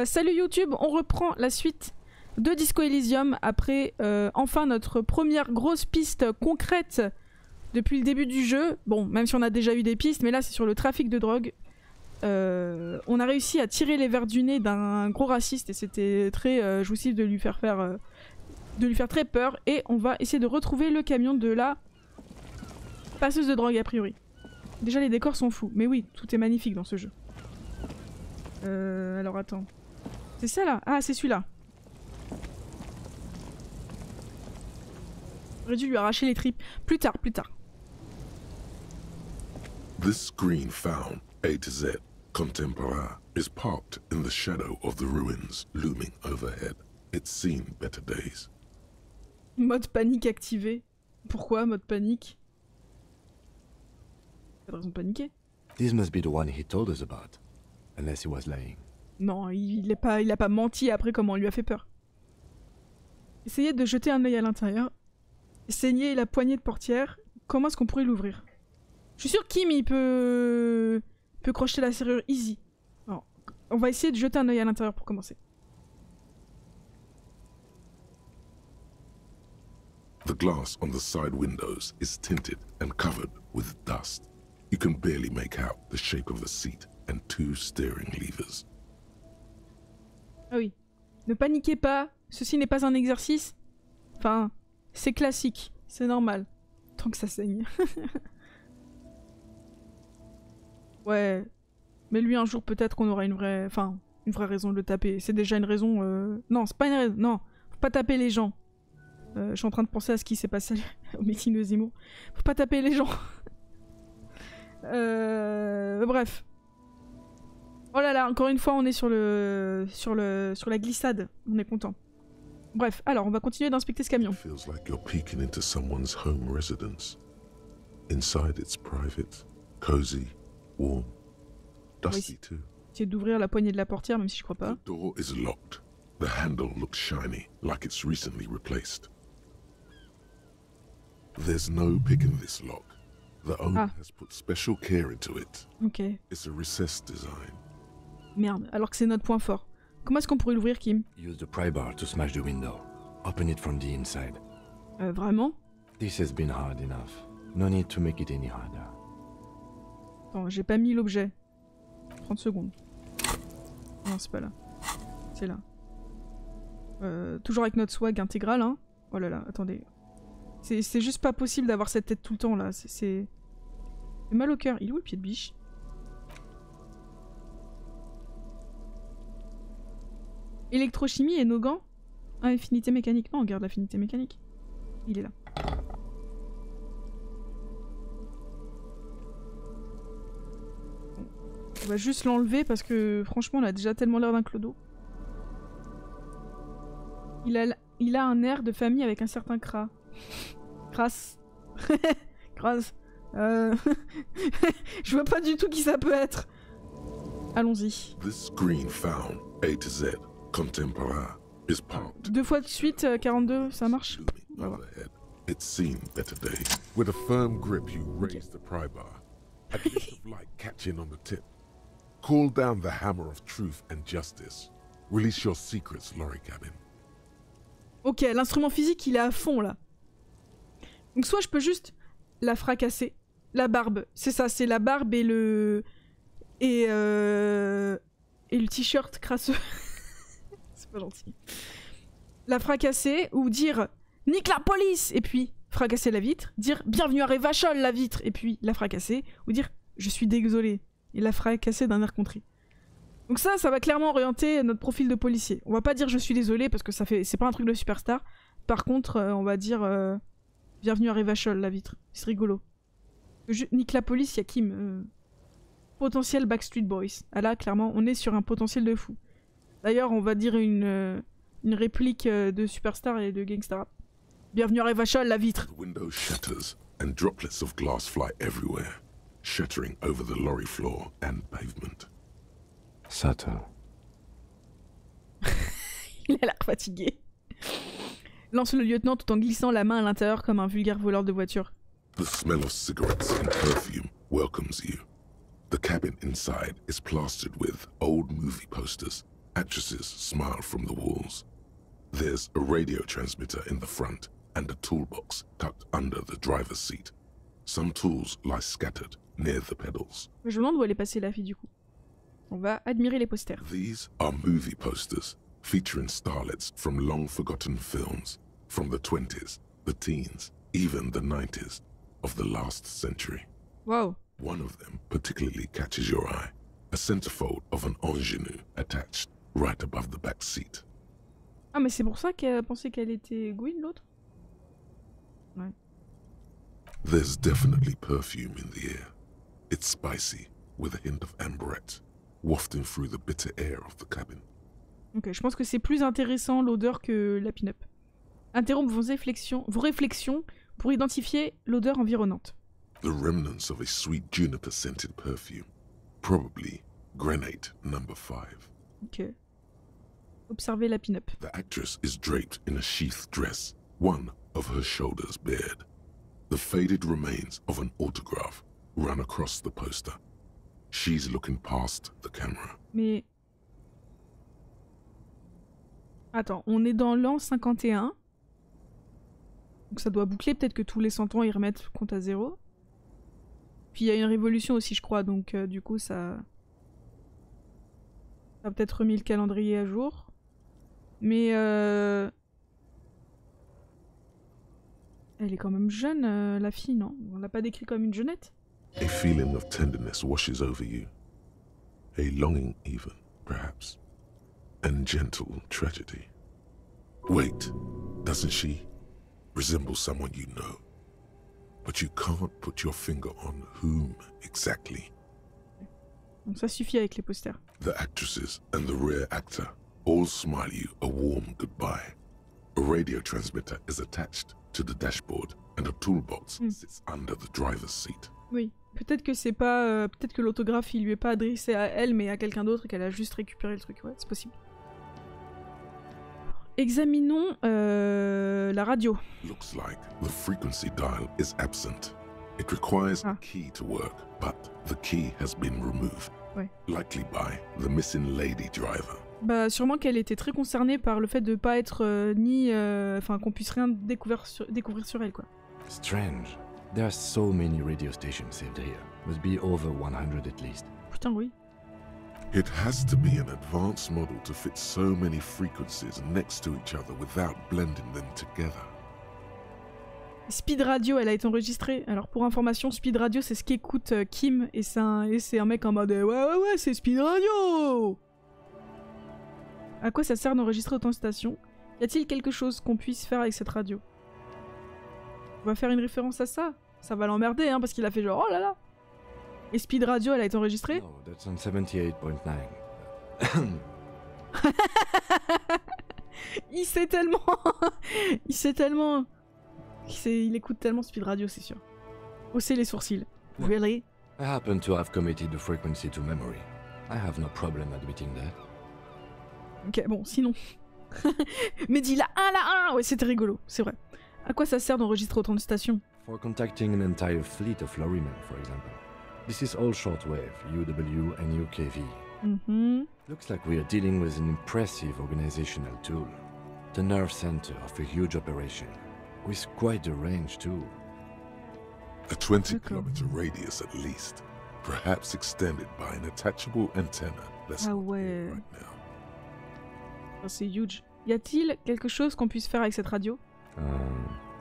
Salut YouTube, on reprend la suite de Disco Elysium après enfin notre première grosse piste concrète depuis le début du jeu. Bon, même si on a déjà eu des pistes, mais là c'est sur le trafic de drogue. On a réussi à tirer les verres du nez d'un gros raciste et c'était très jouissif de lui faire très peur. Et on va essayer de retrouver le camion de la passeuse de drogue a priori. Déjà les décors sont fous, mais oui, tout est magnifique dans ce jeu. Alors attends. C'est ça là? Ah, c'est celui-là. J'aurais dû lui arracher les tripes. Plus tard, plus tard. This screen found A to Z, Contemporary, is parked in the shadow of the ruins looming overhead. It's seen better days. Mode panique activé. Pourquoi mode panique? Pas de raison de paniquer. This must be the one he told us about. Unless he was lying. Non, il a pas menti après comment on lui a fait peur. Essayez de jeter un œil à l'intérieur. Saignez la poignée de portière. Comment est-ce qu'on pourrait l'ouvrir? Je suis sûr que Kim il peut crocheter la serrure easy. Alors, on va essayer de jeter un œil à l'intérieur pour commencer. The glass on the side windows is tinted and covered with dust. You can barely make out the shape of a seat and two steering levers. Ah oui. Ne paniquez pas, ceci n'est pas un exercice. Enfin, c'est classique, c'est normal. Tant que ça saigne. Ouais. Mais lui un jour peut-être qu'on aura une vraie raison de le taper. C'est déjà une raison... Non, c'est pas une raison. Non, faut pas taper les gens. Je suis en train de penser à ce qui s'est passé au meeting de Zemmour. Faut pas taper les gens. Bref. Oh là là, encore une fois, on est sur la glissade. On est content. Bref, alors on va continuer d'inspecter ce camion. It feels like you're peeking into someone's home residence. Inside it's private, cozy, warm, dusty too. Essayer d'ouvrir la poignée de la portière, même si je crois pas. The door is locked. The handle looks shiny, like it's recently replaced. There's no pick in this lock. The owner has put special care into it. Ok. It's a recessed design. Merde, alors que c'est notre point fort. Comment est-ce qu'on pourrait l'ouvrir, Kim? Use the pry bar to smash the window. Open it from the inside. Vraiment? This has been hard enough. No need to make it any harder. Attends, j'ai pas mis l'objet. 30 secondes. Non, c'est pas là. C'est là. Toujours avec notre swag intégral, hein. Oh là là, attendez. C'est juste pas possible d'avoir cette tête tout le temps, là. C'est mal au cœur. Il est où le pied de biche? Électrochimie et nos gants? Ah, affinité mécanique. Non, on garde l'affinité mécanique. Il est là. On va juste l'enlever parce que franchement on a déjà tellement l'air d'un clodo. Il a un air de famille avec un certain Kras. Kras. Kras. Je vois pas du tout qui ça peut être. Allons-y. This screen found A to Z, Contemporary, is parked. 2 fois de suite, 42, ça marche? On va voir. Overhead. It's seen better days. With a firm grip, you raise the pry bar. A glint of light catching on the tip. Call down the hammer of truth and justice. Release your secrets, Lorry Cabin. Ok, l'instrument physique il est à fond là. Donc soit je peux juste la fracasser. La barbe, c'est ça, c'est la barbe et le... Et le t-shirt crasseux. C'est pas gentil. La fracasser ou dire nique la police et puis fracasser la vitre. Dire bienvenue à Revachol la vitre et puis la fracasser. Ou dire je suis désolé et la fracasser d'un air contrit. Donc ça va clairement orienter notre profil de policier. On va pas dire je suis désolé parce que c'est pas un truc de superstar. Par contre, on va dire bienvenue à Revachol la vitre. C'est rigolo. Nique la police, il y a Kim. Potentiel Backstreet Boys. Ah là, clairement, on est sur un potentiel de fou. D'ailleurs, on va dire une réplique de Superstar et de Gangsta Rap. Bienvenue à Revachol, la vitre. The window shatters and droplets of glass fly everywhere, shattering over the lorry floor and pavement. Subtle. Il a l'air fatigué. Lance le lieutenant tout en glissant la main à l'intérieur comme un vulgaire voleur de voiture. The smell of cigarettes and perfume welcomes you. The cabin inside is plastered with old movie posters Actresses smile from the walls. There's a radio transmitter in the front and a toolbox tucked under the driver's seat. Some tools lie scattered near the pedals. Je me demande où elle est passée la fille du coup. On va admirer les posters. These are movie posters featuring starlets from long-forgotten films from the 20s, the teens, even the 90s of the last century. Wow. One of them particularly catches your eye, a centerfold of an ingenue attached right above the back seat. Ah mais c'est pour ça qu'elle pensait qu'elle était Gwyn l'autre? Ouais. There's definitely perfume in the air. It's spicy, with a hint of amberette, wafting through the bitter air of the cabin. Ok, je pense que c'est plus intéressant l'odeur que la pin-up. Interrompre vos réflexions pour identifier l'odeur environnante. The remnants of a sweet juniper-scented perfume, probably Grenade No. 5. Ok. Observez la pin-up. The actress is draped in a sheathed dress, one of her shoulders bared. The faded remains of an autograph run across the poster. She's looking past the camera. Mais... Attends, on est dans l'an 51. Donc ça doit boucler, peut-être que tous les 100 ans ils remettent compte à 0. Puis il y a une révolution aussi je crois, donc du coup ça... Ça a peut-être remis le calendrier à jour. Mais elle est quand même jeune la fille, non? On l'a pas décrit comme une jeunette? A feeling of tenderness washes over you. A longing even, perhaps. And gentle tragedy. Wait, doesn't she resemble someone you know? But you can't put your finger on whom exactly. Donc ça suffit avec les posters. The actresses and the rear actor all smile you a warm goodbye. A radio transmitter is attached to the dashboard and a toolbox sits under the driver's seat. Oui, peut-être que c'est pas... peut-être que l'autographe il lui est pas adressé à elle mais à quelqu'un d'autre et qu'elle a juste récupéré le truc, ouais, c'est possible. Examinons la radio. Looks like the frequency dial is absent. It requires a key to work, but the key has been removed. Ouais. Likely by the missing lady driver. Bah sûrement qu'elle était très concernée par le fait de pas être ni... Enfin qu'on puisse rien découvrir sur elle quoi. Strange. There are so many radio stations saved here. Must be over 100 at least. Putain oui. It has to be an advanced model to fit so many frequencies next to each other without blending them together. Speed Radio, elle a été enregistrée. Alors pour information, Speed Radio c'est ce qu'écoute Kim et c'est un mec en mode ouais c'est Speed Radio. À quoi ça sert d'enregistrer autant de stations? Y a-t-il quelque chose qu'on puisse faire avec cette radio? On va faire une référence à ça? Ça va l'emmerder hein parce qu'il a fait genre oh là là. Et Speed Radio, elle a été enregistrée? No, that's on 78.9. Il sait tellement. Il écoute tellement Speed Radio, c'est sûr. Hausser les sourcils. Really? I happen to have committed the frequency to memory. I have no problem admitting that. Ok, bon, sinon. Mais dis la 1, ouais, c'était rigolo, c'est vrai. À quoi ça sert d'enregistrer autant de stations? For contacting an entire fleet of lorrymen, for example. This is all shortwave, UW and UKV. Looks like we are dealing with an impressive organizational tool. The nerve center of a huge operation. With quite a range too. A 20-kilometer radius at least, perhaps extended by an attachable antenna that's not clear right now. Oh, c'est huge. Y a-t-il quelque chose qu'on puisse faire avec cette radio?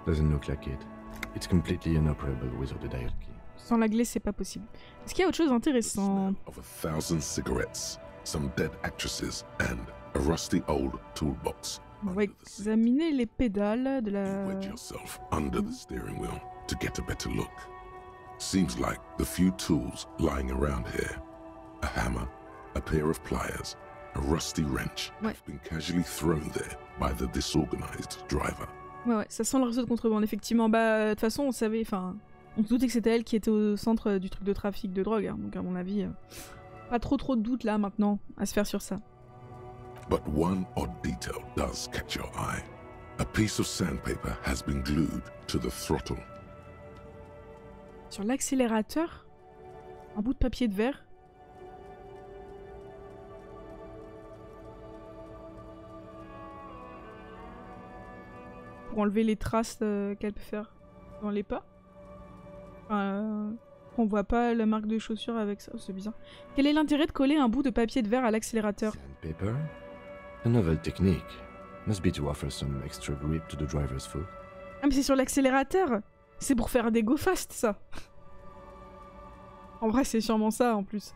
Doesn't look like it. It's completely inoperable without the dial key. Sans la glace, c'est pas possible. Est-ce qu'il y a autre chose d'intéressant? Of 1,000 cigarettes, some dead actresses, and a rusty old toolbox. On va examiner les pédales de la... Wedge yourself under the steering wheel to get a better look. Seems like the few tools lying around here, a hammer, a pair of pliers, a rusty wrench, have been casually thrown there by the disorganized driver. Ouais, ça sent le réseau de contrebande, effectivement. Bah, de toute façon, on savait, enfin, on se doutait que c'était elle qui était au centre du truc de trafic de drogue, hein. Donc à mon avis, pas trop de doute là maintenant à se faire sur ça. But one odd detail does catch your eye. A piece of sandpaper has been glued to the throttle. Sur l'accélérateur, un bout de papier de verre. pour enlever les traces qu'elle peut faire dans les pas. On voit pas la marque de chaussure avec ça, c'est bizarre. Quel est l'intérêt de coller un bout de papier de verre à l'accélérateur? Sandpaper? A novel technique. Must be to offer some extra grip to the driver's foot. Ah mais c'est sur l'accélérateur. C'est pour faire des go fast ça. En vrai c'est sûrement ça en plus.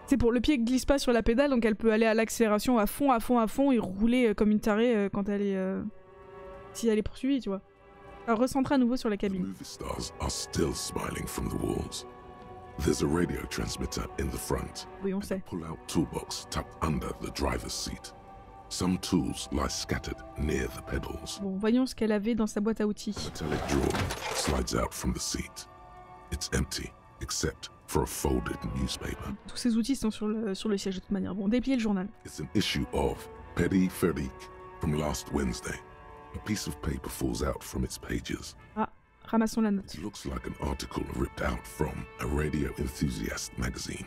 C'est pour le pied glisse pas sur la pédale donc elle peut aller à l'accélération à fond et rouler comme une tarée quand elle est... si elle est poursuivie tu vois. Alors recentre à nouveau sur la cabine. The movie stars are still smiling from the walls. There's a radio transmitter in the front. Oui on sait. Pull-out toolbox tucked under the driver's seat. Some tools lie scattered near the pedals. Bon, voyons ce qu'elle avait dans sa boîte à outils. A metallic drawer slides out from the seat. It's empty, except for a folded newspaper. Tous ces outils sont sur le siège de toute manière. Bon, dépliez le journal. It's an issue of Petty Ferric from last Wednesday. A piece of paper falls out from its pages. Ah, ramassons la note. It looks like an article ripped out from a radio enthusiast magazine.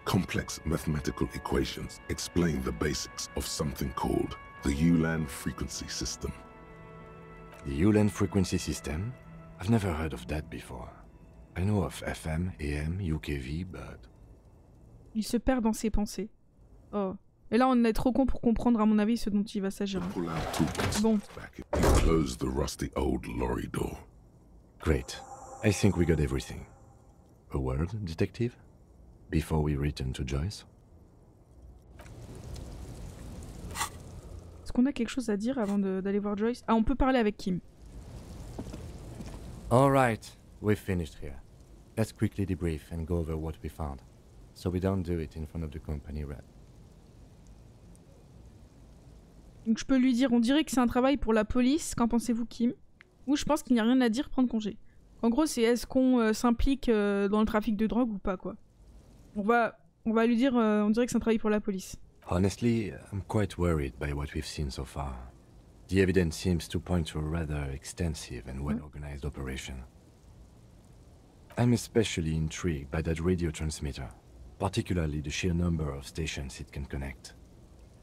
Complex mathematical equations explain the basics of something called the Ulan frequency system. The Ulan frequency system? I've never heard of that before. I know of FM, AM, UKV, but... Il se perd dans ses pensées. Oh. Et là on est trop con pour comprendre à mon avis ce dont il va s'agir. Bon. He closed the rusty old lorry door. Great. I think we got everything. A word, detective? Before we return to Joyce? Est-ce qu'on a quelque chose à dire avant d'aller voir Joyce? Ah, on peut parler avec Kim. Alright, we've finished here. Let's quickly debrief and go over what we found, so we don't do it in front of the company rep. Donc je peux lui dire, on dirait que c'est un travail pour la police, qu'en pensez-vous Kim? Ou je pense qu'il n'y a rien à dire, prendre congé. En gros c'est est-ce qu'on s'implique dans le trafic de drogue ou pas quoi. On va lui dire, on dirait que c'est un travail pour la police. Honestly, I'm quite worried by what we've seen so far. The evidence seems to point to a rather extensive and well-organized operation. I'm especially intrigued by that radio transmitter, particularly the sheer number of stations it can connect.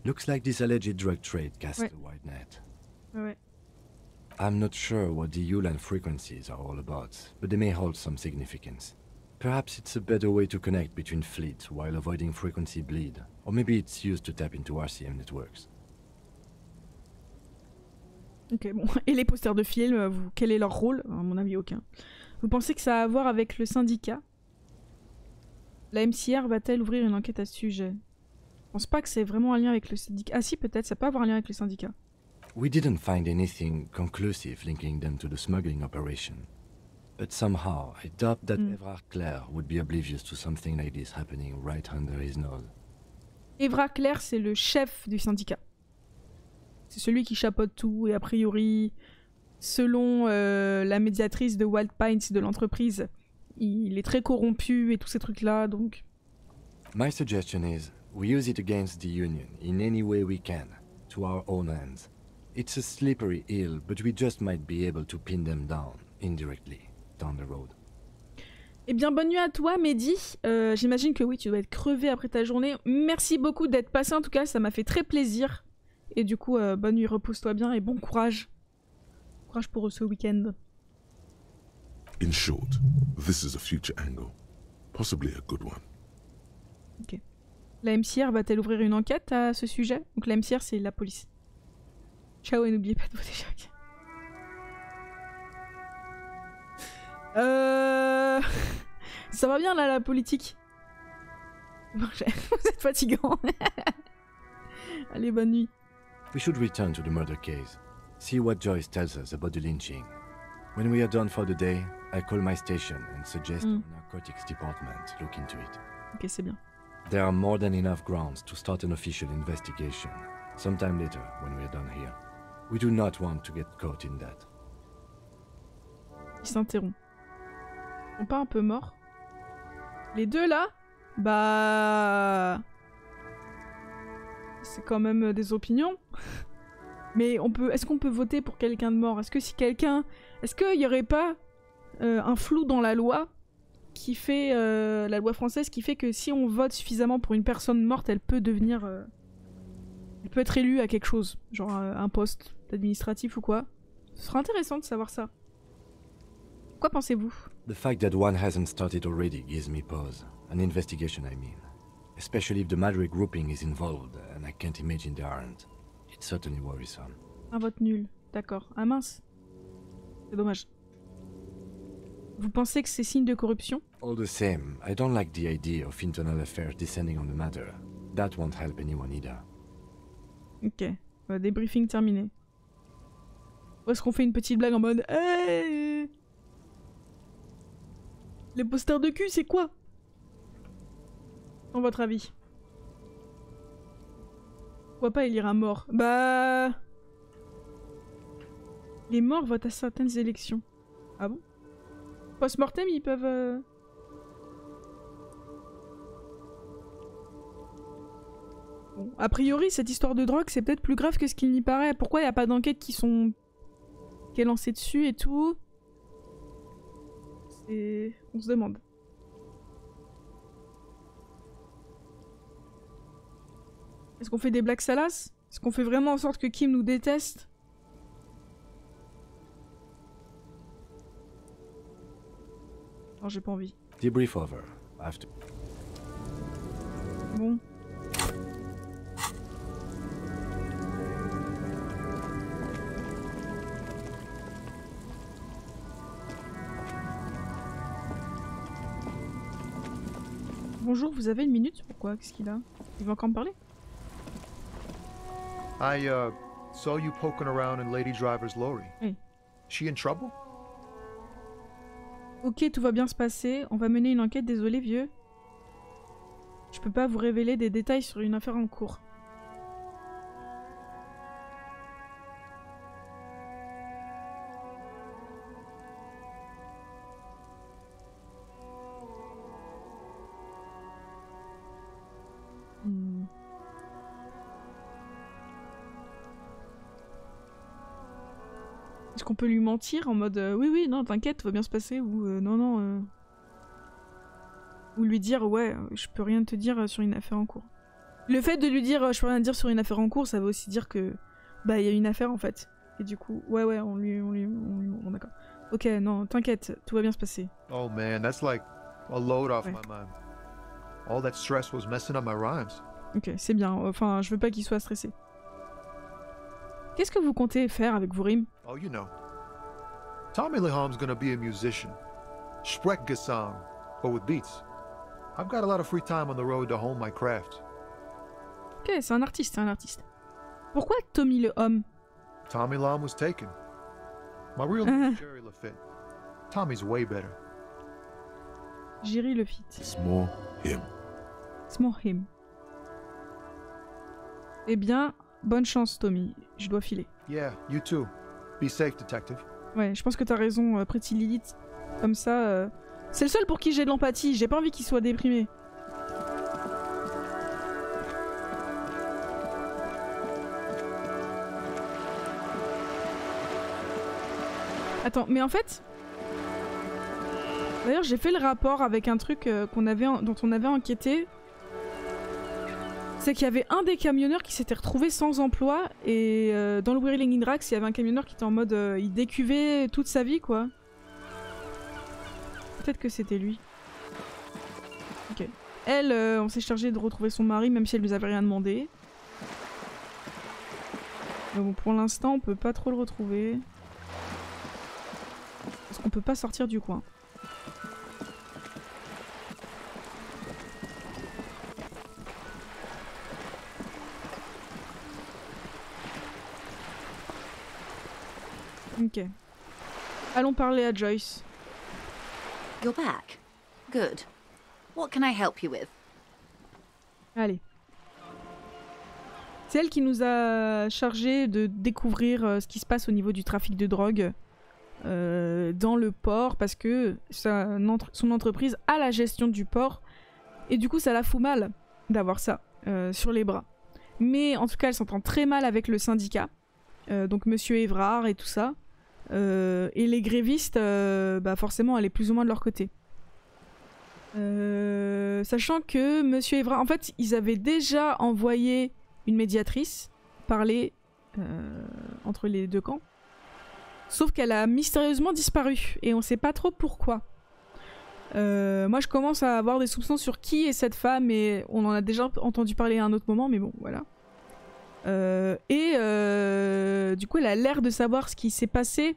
Looks like this alleged drug trade casts a wide net. Ouais. I'm not sure what the Ulan frequencies are all about, but they may hold some significance. Perhaps it's a better way to connect between fleets while avoiding frequency bleed, or maybe it's used to tap into RCM networks. Ok, bon. Et les posters de films, quel est leur rôle? À mon avis, aucun. Vous pensez que ça a à voir avec le syndicat? La MCR va-t-elle ouvrir une enquête à ce sujet? Je pense pas que c'est vraiment un lien avec le syndicat. Ah si, peut-être, ça peut avoir un lien avec le syndicat. We didn't find anything conclusive linking them to the smuggling operation. But somehow, I doubt that Evrard Clare would be oblivious to something like this happening right under his nose. Evrard Clare, c'est le chef du syndicat. C'est celui qui chapeaute tout, et a priori, selon la médiatrice de Wild Pines de l'entreprise, il est très corrompu et tous ces trucs-là, donc... My suggestion is, we use it against the Union in any way we can, to our own ends. It's a slippery hill, but we just might be able to pin them down, indirectly. Down the road. Eh bien, bonne nuit à toi, Mehdi. J'imagine que oui, tu dois être crevé après ta journée. Merci beaucoup d'être passé, en tout cas, ça m'a fait très plaisir. Et du coup, bonne nuit, repose-toi bien et bon courage. Courage pour ce week-end. In short, this is a future angle. Possibly a good one. Ok. La MCR va-t-elle ouvrir une enquête à ce sujet? Donc la MCR, c'est la police. Ciao et n'oubliez pas de voter chaque. Ça va bien là la politique. Vous êtes fatigant. Allez, bonne nuit. We should return to the murder case. See what Joyce tells us about the lynching. When we are done for the day, I call my station and suggest our narcotics department look into it. Ok, c'est bien. There are more than enough grounds to start an official investigation. Sometime later, when we are done here. We do not want to get caught in that. Il s'interrompt. Ils sont pas un peu morts? Les deux là? Bah... C'est quand même des opinions. Mais on peut... Est-ce qu'on peut voter pour quelqu'un de mort? Est-ce que si quelqu'un... Est-ce qu'il y aurait pas un flou dans la loi qui fait... la loi française qui fait que si on vote suffisamment pour une personne morte, elle peut devenir... elle peut être élue à quelque chose. Genre un poste administratif ou quoi. Ce sera intéressant de savoir ça. Quoi pensez-vous? The fact that one hasn't started already gives me pause. An investigation, I mean. Especially if the Madre grouping is involved, and I can't imagine they aren't. It's certainly worrisome. Un vote nul. D'accord. Ah mince. C'est dommage. Vous pensez que c'est signe de corruption? All the same, I don't like the idea of internal affairs descending on the matter. That won't help anyone either. Ok. Débriefing terminé. Ou est-ce qu'on fait une petite blague en mode hey, les posters de cul, c'est quoi? En votre avis? Pourquoi pas élire un mort? Bah... Les morts votent à certaines élections. Ah bon? Post-mortem, ils peuvent... Bon, a priori, cette histoire de drogue, c'est peut-être plus grave que ce qu'il n'y paraît. Pourquoi il n'y a pas d'enquête qui est lancée dessus et tout? On se demande. Est-ce qu'on fait des blagues salaces? Est-ce qu'on fait vraiment en sorte que Kim nous déteste? Non, j'ai pas envie. Debrief over. After. Bon. Bonjour, vous avez une minute? Pourquoi? Qu'est-ce qu'il a? Il va encore me parler? I saw you poking around in Lady Driver's lorry. Hey. She in trouble? Ok, tout va bien se passer. On va mener une enquête, désolé vieux. Je peux pas vous révéler des détails sur une affaire en cours. Est-ce qu'on peut lui mentir en mode oui oui non t'inquiète tout va bien se passer ou non non ou lui dire ouais je peux rien te dire sur une affaire en cours. Le fait de lui dire je peux rien te dire sur une affaire en cours ça veut aussi dire que bah il y a une affaire en fait et du coup ouais on lui bon, d'accord. Ok non t'inquiète tout va bien se passer. Oh man that's like a load off my mind. All that stress was messing up my rhymes. Ok c'est bien enfin je veux pas qu'il soit stressé. Qu'est-ce que vous comptez faire avec vos rimes? Oh, you know. Tommy Leham's gonna be a musician. Sprechgesang, but with beats. I've got a lot of free time on the road to hone my craft. Ok, c'est un artiste, Pourquoi Tommy le homme? Tommy Leham was taken. My real name is Jerry Lafitte. Tommy's way better. Jerry Lafitte. It's more him. It's more him. Eh bien... Bonne chance, Tommy. Je dois filer. Yeah, you too. Be safe, detective. Ouais, je pense que t'as raison, Pretty Lilith. Comme ça, c'est le seul pour qui j'ai de l'empathie. J'ai pas envie qu'il soit déprimé. Attends, mais en fait... D'ailleurs, j'ai fait le rapport avec un truc dont on avait enquêté. C'est qu'il y avait un des camionneurs qui s'était retrouvé sans emploi et dans le Whirling Indrax, il y avait un camionneur qui était en mode il décuvait toute sa vie quoi. Peut-être que c'était lui. Ok. Elle, on s'est chargé de retrouver son mari même si elle nous avait rien demandé. Mais bon, pour l'instant, on peut pas trop le retrouver. Parce qu'on peut pas sortir du coin. Ok. Allons parler à Joyce. You're back. Good. What can I help you with? Allez. C'est elle qui nous a chargé de découvrir ce qui se passe au niveau du trafic de drogue dans le port parce que son entreprise a la gestion du port et du coup ça la fout mal d'avoir ça sur les bras. Mais en tout cas elle s'entend très mal avec le syndicat, donc Monsieur Évrard et tout ça. Et les grévistes, bah forcément, elle est plus ou moins de leur côté. Sachant que Monsieur Évrard... En fait, ils avaient déjà envoyé une médiatrice parler entre les deux camps. Sauf qu'elle a mystérieusement disparu et on sait pas trop pourquoi. Moi je commence à avoir des soupçons sur qui est cette femme et on en a déjà entendu parler à un autre moment, mais bon voilà. Du coup elle a l'air de savoir ce qui s'est passé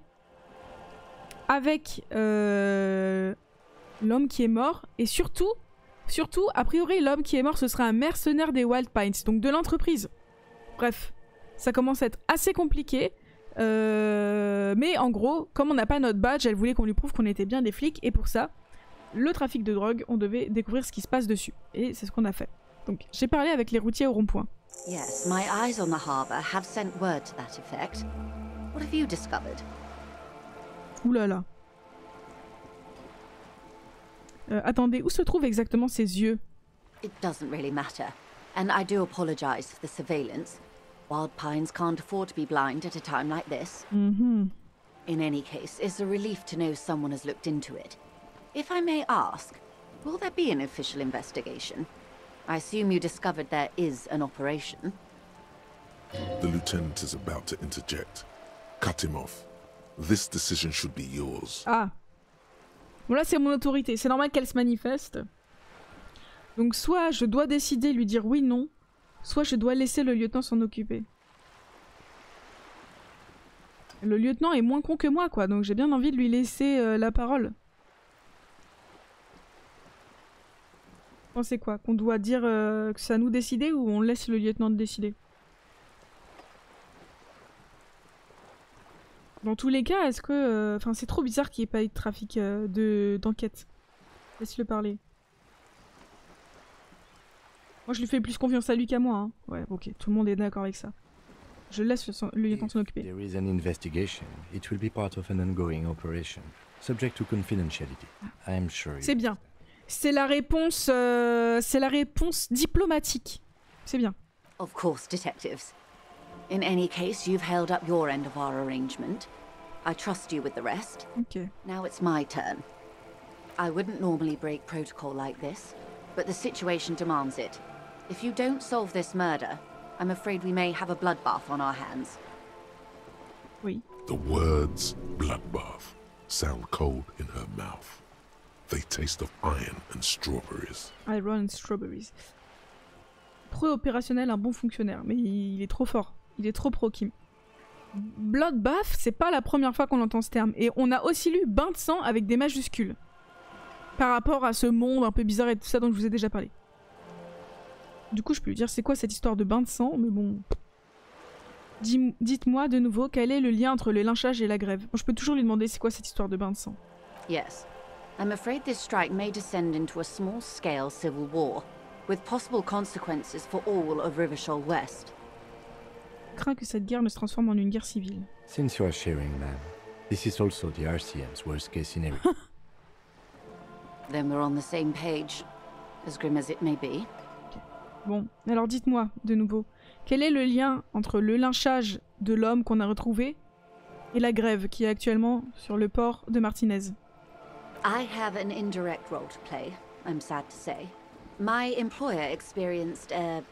avec l'homme qui est mort et surtout a priori l'homme qui est mort ce serait un mercenaire des Wild Pines, donc de l'entreprise. Bref, ça commence à être assez compliqué. Mais en gros, comme on n'a pas notre badge, elle voulait qu'on lui prouve qu'on était bien des flics et pour ça, le trafic de drogue, on devait découvrir ce qui se passe dessus. Et c'est ce qu'on a fait. Donc j'ai parlé avec les routiers au rond-point. Yes, my eyes on the harbor have sent word to that effect. What have you discovered? Ouh là là. Attendez, où se trouvent exactement ses yeux? It doesn't really matter, and I do apologize for the surveillance. Wild Pines can't afford to be blind at a time like this. In any case, it's a relief to know someone has looked into it. If I may ask, will there be an official investigation? I assume you discovered there is an operation. The lieutenant is about to interject. Cut him off. This decision should be yours. Ah. Bon là c'est mon autorité, c'est normal qu'elle se manifeste. Donc soit je dois décider, lui dire oui, non, soit je dois laisser le lieutenant s'en occuper. Le lieutenant est moins con que moi quoi, donc j'ai bien envie de lui laisser la parole. Vous pensez quoi? Qu'on doit dire que c'est à nous de décider ou on laisse le lieutenant de décider? Dans tous les cas, est-ce que... Enfin, c'est trop bizarre qu'il n'y ait pas eu de trafic d'enquête. Laisse-le parler. Moi, je lui fais plus confiance à lui qu'à moi. Hein. Ouais, ok, tout le monde est d'accord avec ça. Je laisse le lieutenant s'en occuper. There is an investigation. It will be part of an ongoing operation, subject to confidentiality. I'm sure. C'est bien. C'est la réponse diplomatique. C'est bien. Of course, detectives. In any case, you've held up your end of our arrangement. I trust you with the rest. Ok. Now it's my turn. I wouldn't normally break protocol like this, but the situation demands it. If you don't solve this murder, I'm afraid we may have a bloodbath on our hands. Oui. The words bloodbath sound cold in her mouth. They taste of iron and strawberries. Iron and strawberries. Pré-opérationnel, un bon fonctionnaire, mais il est trop fort. Il est trop pro Kim. Bloodbath, c'est pas la première fois qu'on entend ce terme. Et on a aussi lu bain de sang avec des majuscules. Par rapport à ce monde un peu bizarre et tout ça dont je vous ai déjà parlé. Du coup, je peux lui dire c'est quoi cette histoire de bain de sang, mais bon... Dites-moi de nouveau quel est le lien entre le lynchage et la grève. Bon, je peux toujours lui demander c'est quoi cette histoire de bain de sang. Yes. I'm afraid this strike may descend into a small-scale civil war, with possible consequences for all of Rivershoal West. Je crains que cette guerre ne se transforme en une guerre civile. Since you are sharing, ma'am, this is also the RCM's worst-case scenario. Then we're on the same page, as grim as it may be. Okay. Bon, alors dites-moi, de nouveau, quel est le lien entre le lynchage de l'homme qu'on a retrouvé et la grève qui est actuellement sur le port de Martinez? I have an indirect role to play, I'm sad to say. My employer experienced a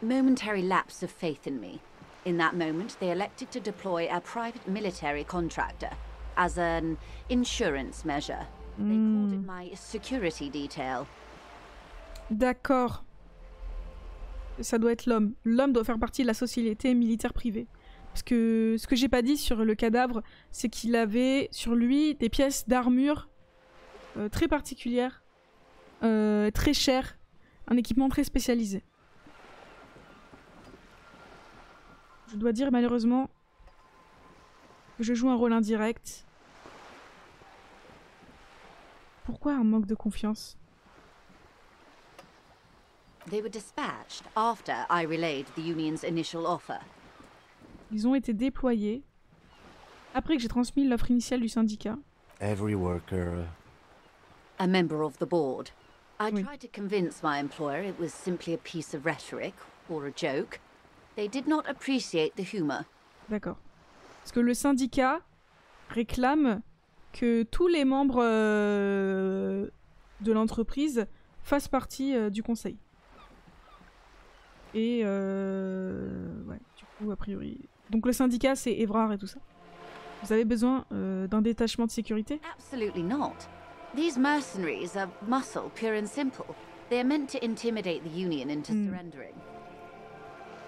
momentary lapse of faith in me. In that moment, they elected to deploy a private military contractor as an insurance measure. They called it my security detail. D'accord. Ça doit être l'homme. L'homme doit faire partie de la société militaire privée. Parce que ce que j'ai pas dit sur le cadavre, c'est qu'il avait sur lui des pièces d'armure très particulières, très chères, un équipement très spécialisé. Je dois dire malheureusement que je joue un rôle indirect. Pourquoi un manque de confiance? They were dispatched after I relayed the union's initial offer. Ils ont été déployés après que j'ai transmis l'offre initiale du syndicat. Every worker... A member of the board. I Oui. tried to convince my employer it was simply a piece of rhetoric or a joke. They did not appreciate the humor. D'accord. Parce que le syndicat réclame que tous les membres de l'entreprise fassent partie du conseil. Et ouais, du coup, a priori... Donc le syndicat, c'est Évrard et tout ça. Vous avez besoin d'un détachement de sécurité? Absolutely not. These mercenaries are muscle, pure and simple. They are meant to intimidate the Union into surrendering.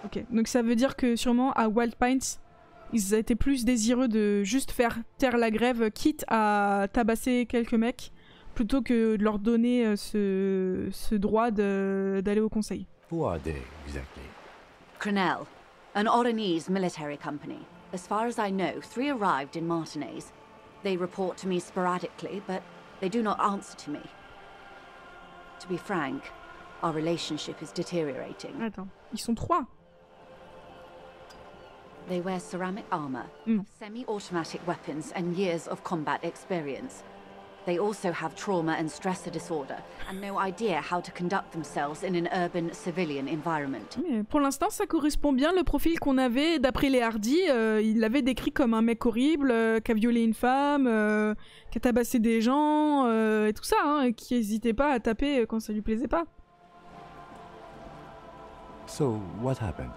Ok, donc ça veut dire que sûrement à Wild Pines, ils étaient plus désireux de juste faire taire la grève, quitte à tabasser quelques mecs, plutôt que de leur donner ce droit d'aller au conseil. Who are they, exactly? Crenell, an Oronese military company. As far as I know, 3 arrived in Martinez. They report to me sporadically, but they do not answer to me. To be frank, our relationship is deteriorating. Attends, ils sont 3. They wear ceramic armor, have semi-automatic weapons, and years of combat experience. They also have trauma and stressor disorder, and no idea how to conduct themselves in an urban civilian environment. Mais pour l'instant, ça correspond bien le profil qu'on avait d'après les Hardy. Il l'avait décrit comme un mec horrible, qui a violé une femme, qui a tabassé des gens, et tout ça, hein, et qui hésitait pas à taper quand ça lui plaisait pas. So, what happened?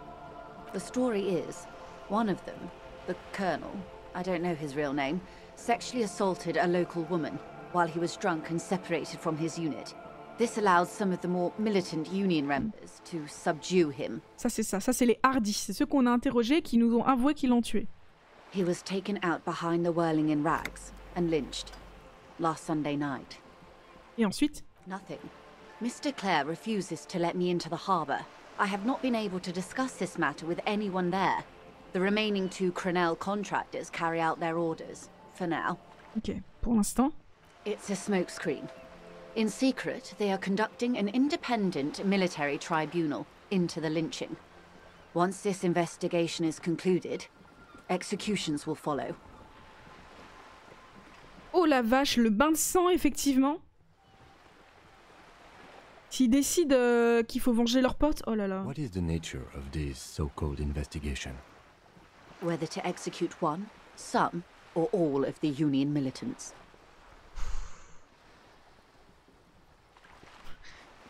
The story is, one of them, the Colonel, I don't know his real name, sexually assaulted a local woman while he was drunk and separated from his unit. This allowed some of the more militant Union members to subdue him. Ça c'est les Hardy, c'est ceux qu'on a interrogés qui nous ont avoué qu'ils l'ont tué. He was taken out behind the whirling in rags and lynched last Sunday night. Et ensuite? Nothing. Mr. Clare refuses to let me into the harbour. I have not been able to discuss this matter with anyone there. The remaining 2 Crenell contractors carry out their orders, for now. Ok, pour l'instant. It's a smokescreen. In secret, they are conducting an independent military tribunal into the lynching. Once this investigation is concluded, executions will follow. Oh la vache, le bain de sang, effectivement. S'ils décident qu'il faut venger leurs potes, oh là là. What is the nature of this so-called investigation? Whether to execute one, some, or all of the Union militants.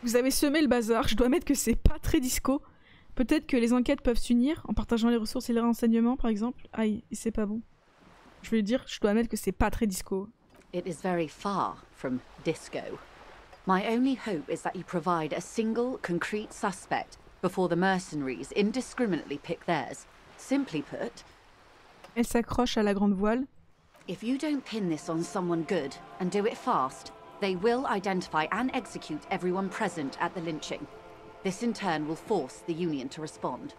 Vous avez semé le bazar, je dois admettre que c'est pas très disco. Peut-être que les enquêtes peuvent s'unir en partageant les ressources et les renseignements, par exemple. Aïe, c'est pas bon. Je veux dire, je dois admettre que c'est pas très disco. It is very far from disco. My only hope is that you provide a single, concrete suspect before the mercenaries indiscriminately pick theirs. Simply put, Elle s'accroche à la grande voile. if you don't pin this on someone good and do it fast, they will identify and execute everyone present at the lynching. This in turn will force the Union to respond.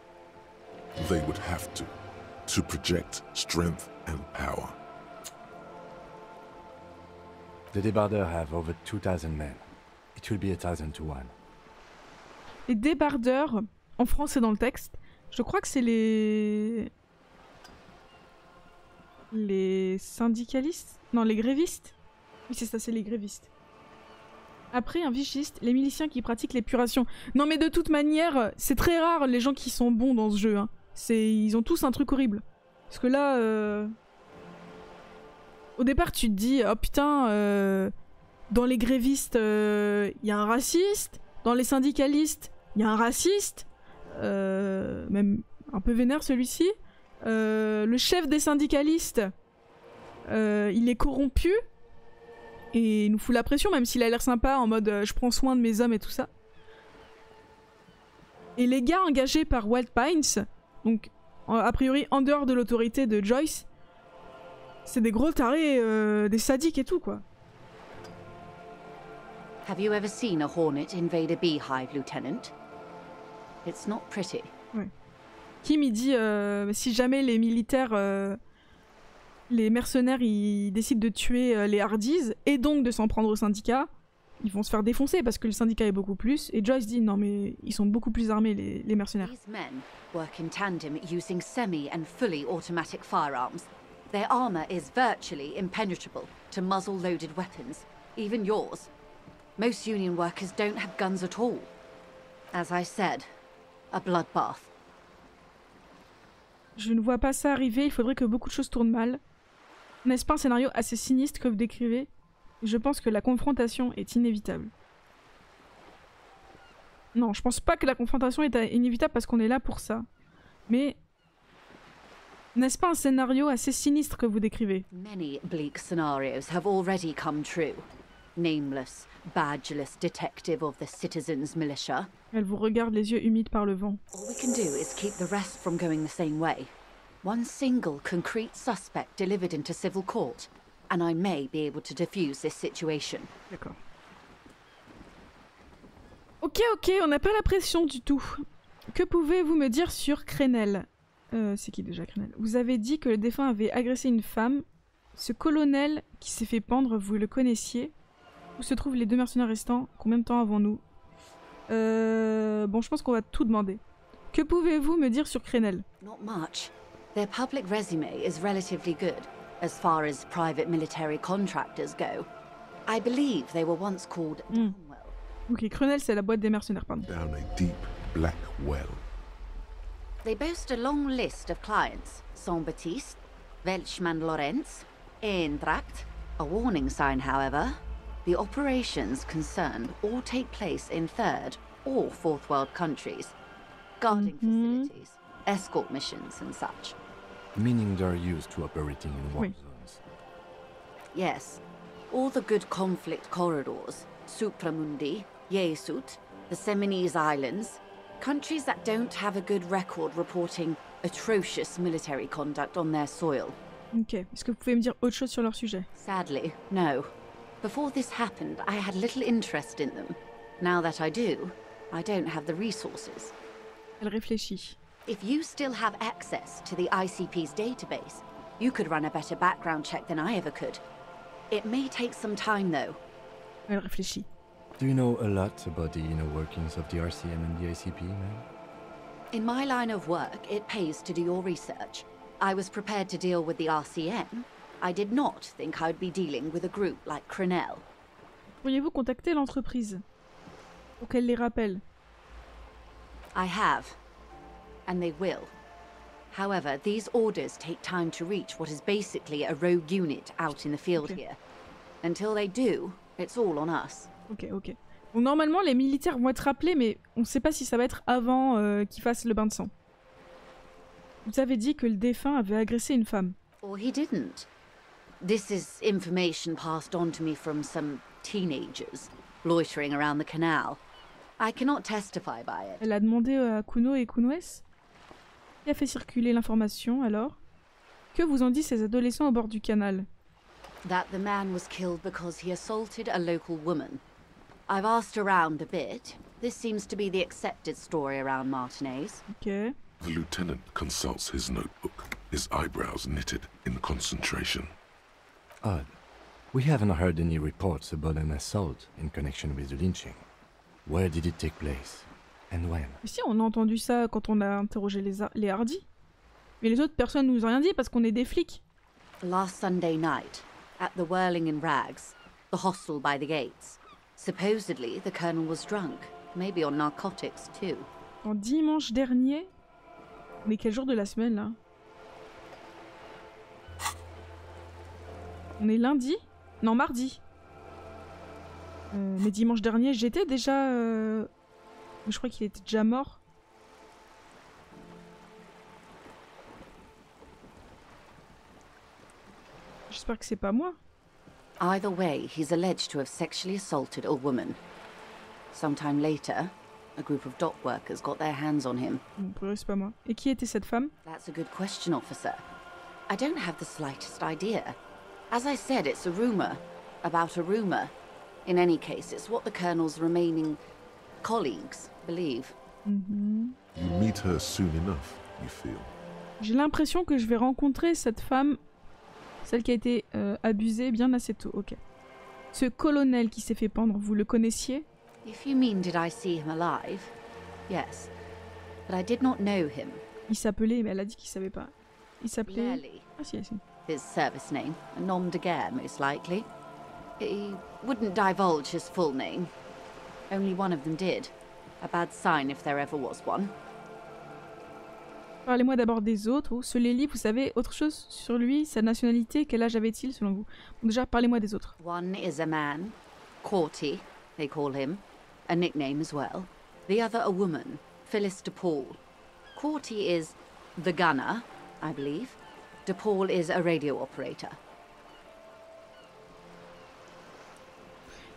They would have to project strength and power. The débardeurs have over 2,000 men. It will be 1,000 to 1. Les débardeurs, en français dans le texte, je crois que c'est les syndicalistes? Non, les grévistes? Oui, c'est ça, c'est les grévistes. Après, un vigiste, les miliciens qui pratiquent l'épuration. Non, mais de toute manière, c'est très rare les gens qui sont bons dans ce jeu. Hein. Ils ont tous un truc horrible. Parce que là, au départ, tu te dis, oh putain, dans les grévistes, il y a un raciste. Dans les syndicalistes, il y a un raciste. Même un peu vénère celui-ci. Le chef des syndicalistes, il est corrompu. Et il nous fout la pression, même s'il a l'air sympa, en mode je prends soin de mes hommes et tout ça. Et les gars engagés par Wild Pines, donc a priori en dehors de l'autorité de Joyce, c'est des gros tarés, des sadiques et tout quoi. Have you ever seen a hornet invade a beehive, Lieutenant? It's not pretty. Ouais. Kim il dit si jamais les militaires, les mercenaires ils décident de tuer les Hardys et donc de s'en prendre au syndicat, ils vont se faire défoncer parce que le syndicat est beaucoup plus. Et Joyce dit non mais ils sont beaucoup plus armés les mercenaires. These men work in tandem using semi and fully automatic firearms. Their armor is virtually impenetrable to muzzle-loaded weapons, even yours. Most Union workers don't have guns at all. As I said, a bloodbath. Je ne vois pas ça arriver, il faudrait que beaucoup de choses tournent mal. N'est-ce pas un scénario assez sinistre que vous décrivez? Je pense que la confrontation est inévitable. Non, je pense pas que la confrontation est inévitable parce qu'on est là pour ça. Mais N'est-ce pas un scénario assez sinistre que vous décrivez? Many bleak scenarios have already come true. Nameless, badgeless detective of the citizens' militia. Elle vous regarde les yeux humides par le vent. All we can do is keep the rest from going the same way. One single concrete suspect delivered into civil court, and I may be able to defuse this situation. D'accord. Ok, on n'a pas la pression du tout. Que pouvez-vous me dire sur Crenel? C'est qui déjà Crenel? Vous avez dit que le défunt avait agressé une femme. Ce colonel qui s'est fait pendre, vous le connaissiez? Où se trouvent les 2 mercenaires restants? Combien de temps avons-nous? Bon, je pense qu'on va tout demander. Que pouvez-vous me dire sur Crenel? Not much. Their public resume is relatively good, as far as private military contractors go. I believe they were once called Downwell. Ok, Crenel, c'est la boîte des mercenaires, pardon. Down a deep black well. They boast a long list of clients. Saint-Baptiste, Welchman Lorenz, Eintracht. A warning sign, however. The operations concerned all take place in third or fourth world countries. Guarding facilities, escort missions and such. Meaning they're used to operating in war Oui. zones. Yes. All the good conflict corridors. Supramundi, Yesut, the Seminese Islands. Countries that don't have a good record reporting atrocious military conduct on their soil. Ok, est-ce que vous pouvez me dire autre chose sur leur sujet? Sadly, no. Before this happened, I had little interest in them. Now that I do, I don't have the resources. Elle réfléchit. If you still have access to the ICP's database, you could run a better background check than I ever could. It may take some time, though. Elle réfléchit. Do you know a lot about the inner workings of the RCM and the ICP, ma'am? In my line of work, it pays to do your research. I was prepared to deal with the RCM. I did not think I'd be dealing with a group like Crenel. Pourriez-vous contacter l'entreprise pour qu'elle les rappelle? I have. And they will. However, these orders take time to reach what is basically a rogue unit out in the field here. Until they do, it's all on us. Ok. Bon, normalement, les militaires vont être rappelés, mais on ne sait pas si ça va être avant qu'ils fassent le bain de sang. Vous avez dit que le défunt avait agressé une femme. Or he didn't. This is information passed on to me from some teenagers loitering around the canal. I cannot testify by it. Elle a demandé à Kuno et Kunoes. Qui a fait circuler l'information, alors? Que vous ont dit ces adolescents au bord du canal? That the man was killed because he assaulted a local woman. I've asked around a bit. This seems to be the accepted story around Martinez. Ok. The lieutenant consults his notebook, his eyebrows knitted in concentration. Odd. We haven't heard any reports about an assault in connection with the lynching. Where did it take place? And when? Mais si, on a entendu ça quand on a interrogé les hardis. Mais les autres personnes nous ont rien dit parce qu'on est des flics. Last Sunday night, at the Whirling in Rags, the hostel by the gates. Supposedly, the colonel was drunk, maybe on narcotics too. En dimanche dernier. Mais quel jour de la semaine, là? On est lundi? Non, mardi. Mais dimanche dernier, j'étais déjà... Je crois qu'il était déjà mort. J'espère que c'est pas moi. Either way, he's alleged to have sexually assaulted a woman. Sometime later, a group of dock workers got their hands on him. Bon, pour eux, c'est pas moi. Et qui était cette femme? That's a good question, officer. I don't have the slightest idea. As I said, it's a rumor. About a rumor. In any case, it's what the colonel's remaining colleagues believe. You meet her soon enough, you feel. J'ai l'impression que je vais rencontrer cette femme, celle qui a été abusée bien assez tôt. Ok. Ce colonel qui s'est fait pendre, vous le connaissiez? If you mean did I see him alive? Yes. But I did not know him. Il s'appelait, mais elle a dit qu'il savait pas. Il s'appelait... Lely. Ah si, si. His service name, a nom de guerre, most likely. He wouldn't divulge his full name. Only one of them did. A bad sign if there ever was one. Parlez-moi d'abord des autres. Oh, ce Lely, vous savez autre chose sur lui, sa nationalité, quel âge avait-il selon vous? Bon, déjà, parlez-moi des autres. One is a man, Corty, they call him, a nickname as well. The other a woman, Phyllis DePaul. Corty is the gunner, I believe. DePaul is a radio operator.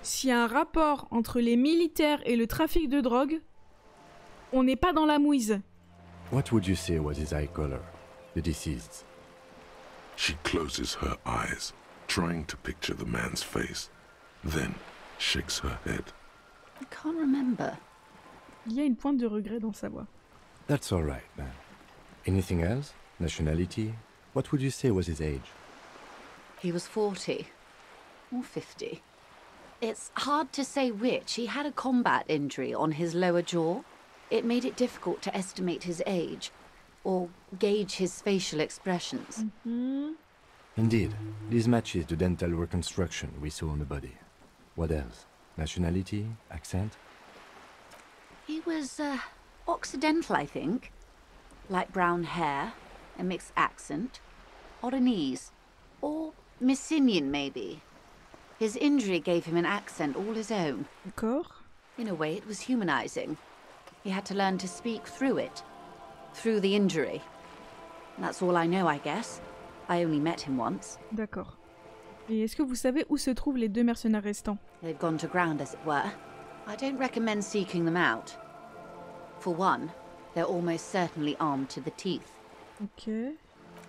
S'il y a un rapport entre les militaires et le trafic de drogue, on n'est pas dans la mouise. What would you say was his eye color, the deceased's? She closes her eyes, trying to picture the man's face, then shakes her head. I can't remember. Il y a une pointe de regret dans sa voix. That's all right, man. Anything else? Nationality? What would you say was his age? He was 40 or 50. It's hard to say which. He had a combat injury on his lower jaw. It made it difficult to estimate his age or gauge his facial expressions. Indeed, this matches the dental reconstruction we saw on the body. What else? Nationality? Accent? He was Occidental, I think. Light brown hair, a mixed accent, Oranese, or Messinian maybe. His injury gave him an accent all his own. D'accord. In a way, it was humanizing. He had to learn to speak through it, through the injury. That's all I know, I guess. I only met him once. D'accord. Et est-ce que vous savez où se trouvent les deux mercenaires restants? They've gone to ground, as it were. I don't recommend seeking them out. For one, they're almost certainly armed to the teeth. Ok.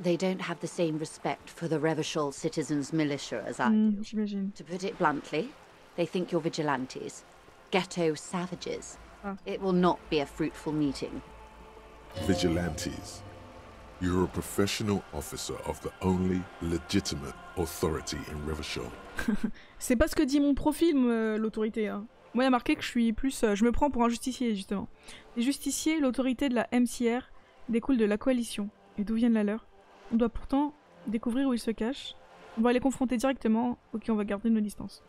They don't have the same respect for the Revachol citizens' militia as I do. J'imagine. To put it bluntly, they think you're vigilantes. Ghetto savages. Ah. It will not be a fruitful meeting. Vigilantes. You're a professional officer of the only legitimate authority in Revachol. C'est pas ce que dit mon profil, l'autorité. Hein. Moi, il y a marqué que je suis plus... je me prends pour un justicier, justement. Les justiciers, l'autorité de la MCR, découle de la coalition. Et d'où viennent la leur? On doit pourtant découvrir où ils se cachent. On va les confronter directement. Ok, on va garder nos distances.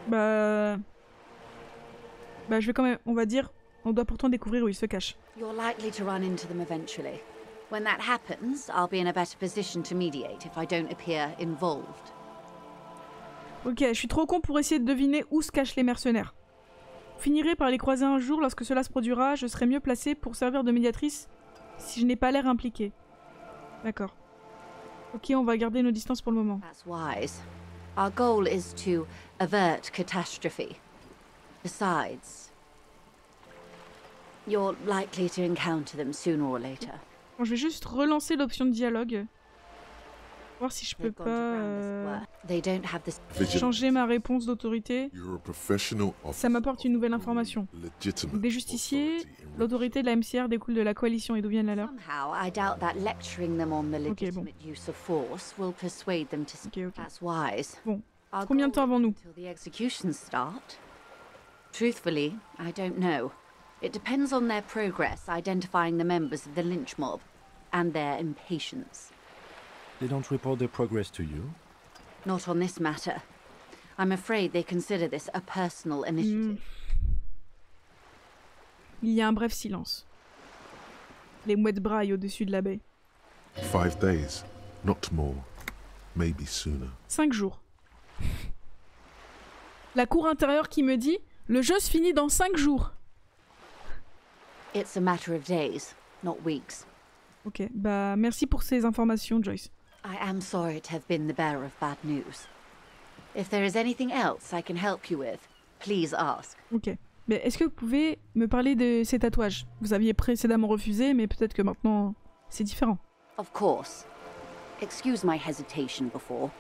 Bah, je vais quand même... On va dire... On doit pourtant découvrir où ils se cachent. You're likely to run into them eventually. When that happens, I'll be in a better position to mediate if I don't appear involved. Ok, je suis trop con pour essayer de deviner où se cachent les mercenaires. Vous finirez par les croiser un jour, lorsque cela se produira, je serai mieux placée pour servir de médiatrice si je n'ai pas l'air impliquée. D'accord. Ok, on va garder nos distances pour le moment. That's wise. Our goal is to avert catastrophe. Besides, you're likely to encounter them sooner or later. Bon, je vais juste relancer l'option de dialogue. Voir si je peux pas changer ma réponse d'autorité. Ça m'apporte une nouvelle information. Des justiciers, l'autorité de la MCR découle de la coalition et d'où viennent la leur. Ok, bon. Bon. Combien de temps avons-nous? Truthfully, I don't know. It depends on their progress identifying the members of the lynch mob and their impatience. They don't report their progress to you? Not on this matter. I'm afraid they consider this a personal initiative. Il y a un bref silence. Les mouettes braillent au-dessus de la baie. 5 days, not more. Maybe sooner. 5 jours. La cour intérieure qui me dit « Le jeu se finit dans 5 jours ». It's a matter of days, not weeks. Ok, bah merci pour ces informations, Joyce. I am sorry to have been the bearer of bad news. If there is anything else I can help you with, please ask. Ok. Mais est-ce que vous pouvez me parler de ces tatouages? Vous aviez précédemment refusé, mais peut-être que maintenant, c'est différent. Of course. Excuse my hesitation before.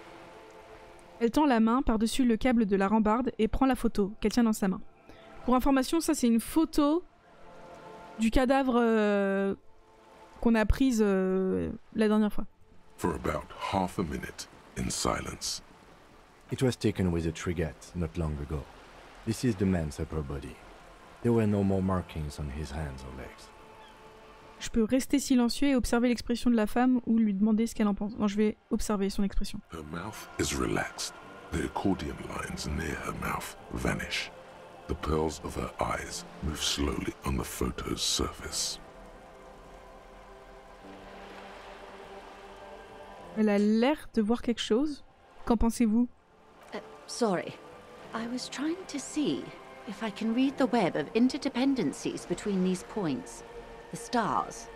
Elle tend la main par-dessus le câble de la rambarde et prend la photo qu'elle tient dans sa main. Pour information, ça c'est une photo du cadavre qu'on a prise la dernière fois. For about half a minute, in silence. It was taken with a trigette not long ago. This is the man's upper body. There were no more markings on his hands or legs. Je peux rester silencieux et observer l'expression de la femme ou lui demander ce qu'elle en pense. Non, je vais observer son expression. Her mouth is relaxed. The accordion lines near her mouth vanish. The pearls of her eyes move slowly on the photo's surface. Elle a l'air de voir quelque chose. Qu'en pensez-vous? Sorry. I was trying to see if I can read the web of interdependencies between these points. The stars.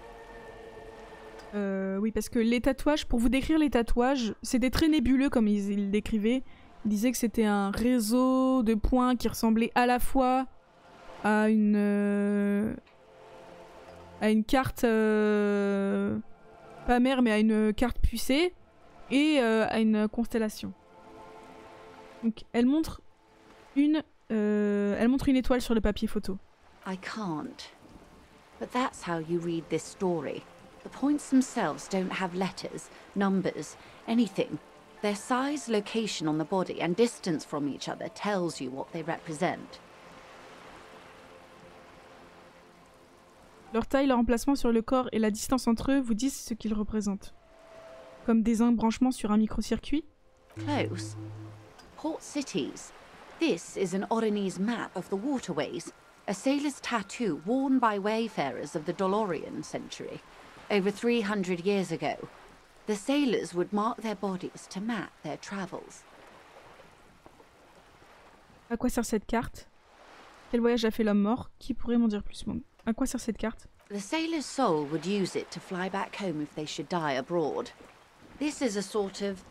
Oui, parce que les tatouages, pour vous décrire les tatouages, c'était très nébuleux comme ils le décrivaient. Ils disaient que c'était un réseau de points qui ressemblait à la fois à une carte, pas mère, mais à une carte pucée, et à une constellation. Donc elle montre une étoile sur le papier photo. I can't. But that's how you read this story. The points themselves don't have letters, numbers, anything. Their size, location on the body, and distance from each other tells you what they represent. Leur taille, leur emplacement sur le corps et la distance entre eux vous disent ce qu'ils représentent. Comme des embranchements sur un microcircuit. Close. Port cities. This is an Oronese map of the waterways, a sailor's tattoo worn by wayfarers of the Dolorian century. Over 300 years ago, the sailors would mark their bodies to map their travels. À quoi sert cette carte? Quel voyage a fait l'homme mort? Qui pourrait m'en dire plus? À quoi sert cette carte? The sailor's soul would use it to fly back home if they should die abroad. This is a sort of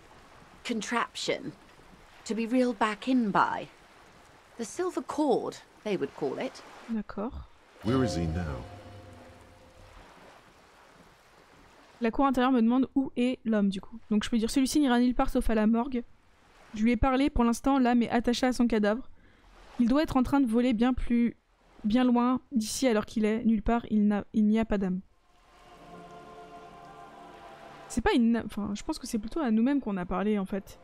contraption to be reeled back in by. The silver cord, they would call it. D'accord. Where is he now? La cour intérieure me demande où est l'homme du coup. Donc je peux dire celui-ci n'ira nulle part sauf à la morgue. Je lui ai parlé, pour l'instant l'âme est attachée à son cadavre. Il doit être en train de voler bien loin d'ici alors qu'il est nulle part, il n'y a pas d'âme. C'est pas une... Enfin, je pense que c'est plutôt à nous-mêmes qu'on a parlé en fait.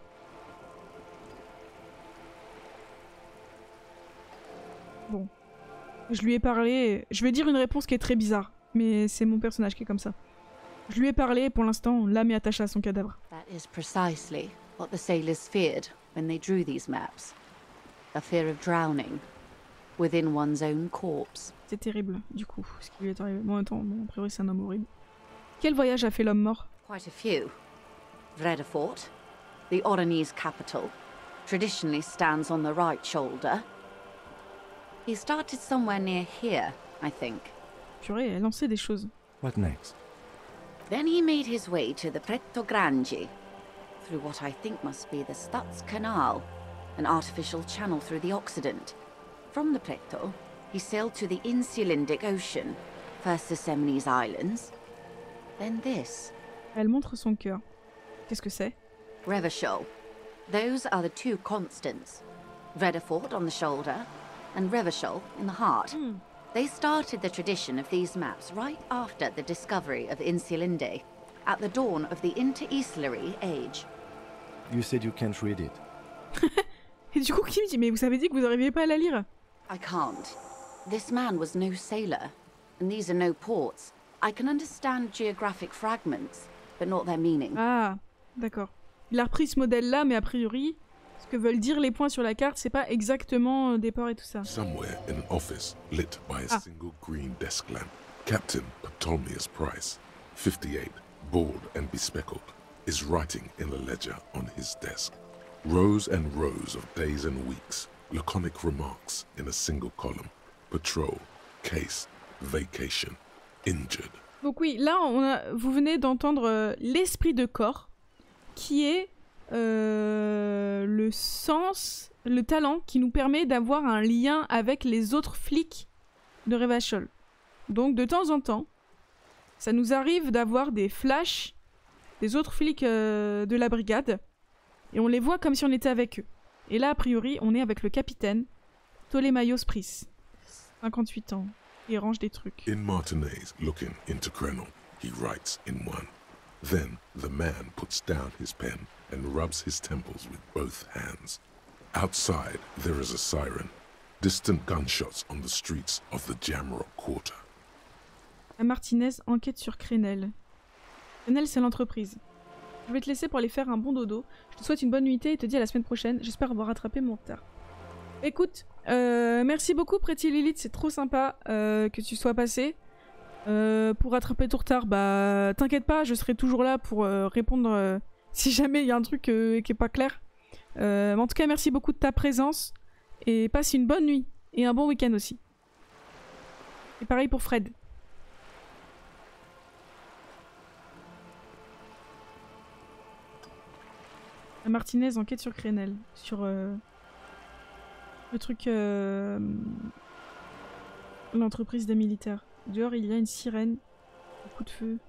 Bon. Je lui ai parlé... Je vais dire une réponse qui est très bizarre. Mais c'est mon personnage qui est comme ça. Je lui ai parlé, pour l'instant, l'âme est attachée à son cadavre. That is precisely what the sailors feared when they drew these maps. A fear of drowning within one's own corpse. C'est terrible, du coup, ce qui lui est arrivé. Bon, en même temps, a priori, c'est un homme horrible. Quel voyage a fait l'homme mort? Quite a few. Vredefort, the Oronese capital, traditionally stands on the right shoulder. He started somewhere near here, I think. Purée, elle lançait des choses. What next? Then he made his way to the Pretto Grangi, through what I think must be the Stutz Canal, an artificial channel through the Occident. From the Pretto, he sailed to the Insulindic Ocean, first the Semines Islands, then this. Elle montre son cœur. Qu'est-ce que c'est? Revachol. Those are the two constants. Vredefort on the shoulder, and Revachol in the heart. They started the tradition of these maps right after the discovery of Insulinde, at the dawn of the Inter-Islary Age. You said you can't read it. Et du coup, qui me dit, mais vous avez dit que vous n'arriviez pas à la lire? I can't. This man was no sailor, and these are no ports. I can understand geographic fragments, but not their meaning. Ah, d'accord. Il a repris ce modèle-là, mais a priori, ce que veulent dire les points sur la carte, c'est pas exactement des ports et tout ça. Somewhere in an office lit by a single green desk lamp, Captain Ptolemaeus Price, 58, bald and bespectacled, is writing in a ledger on his desk. Rows and rows of days and weeks, laconic remarks in a single column. Patrol, case, vacation, injured. Donc oui, là, vous venez d'entendre l'esprit de corps, qui est le sens, le talent qui nous permet d'avoir un lien avec les autres flics de Revachol. Donc de temps en temps, ça nous arrive d'avoir des flashs des autres flics de la brigade, et on les voit comme si on était avec eux. Et là, a priori, on est avec le capitaine Ptolémaios Pris, 58 ans, il range des trucs. In Martinez, looking into Krenon, he writes in one. Then the man puts down his pen and rubs his temples with both hands. Outside, there is a siren. Distant gunshots on the streets of the Jamrock Quarter. Martinez enquête sur Krenel. Krenel, c'est l'entreprise. Je vais te laisser pour aller faire un bon dodo. Je te souhaite une bonne nuitée et te dis à la semaine prochaine. J'espère avoir rattrapé mon retard. Écoute, merci beaucoup Pretty Lilith, c'est trop sympa que tu sois passé. Pour rattraper ton retard, bah t'inquiète pas, je serai toujours là pour répondre si jamais il y a un truc qui est pas clair. En tout cas, merci beaucoup de ta présence et passe une bonne nuit et un bon week-end aussi. Et pareil pour Fred. Martinez enquête sur Crenel. Sur le truc... l'entreprise des militaires. Dehors, il y a une sirène. Un coup de feu.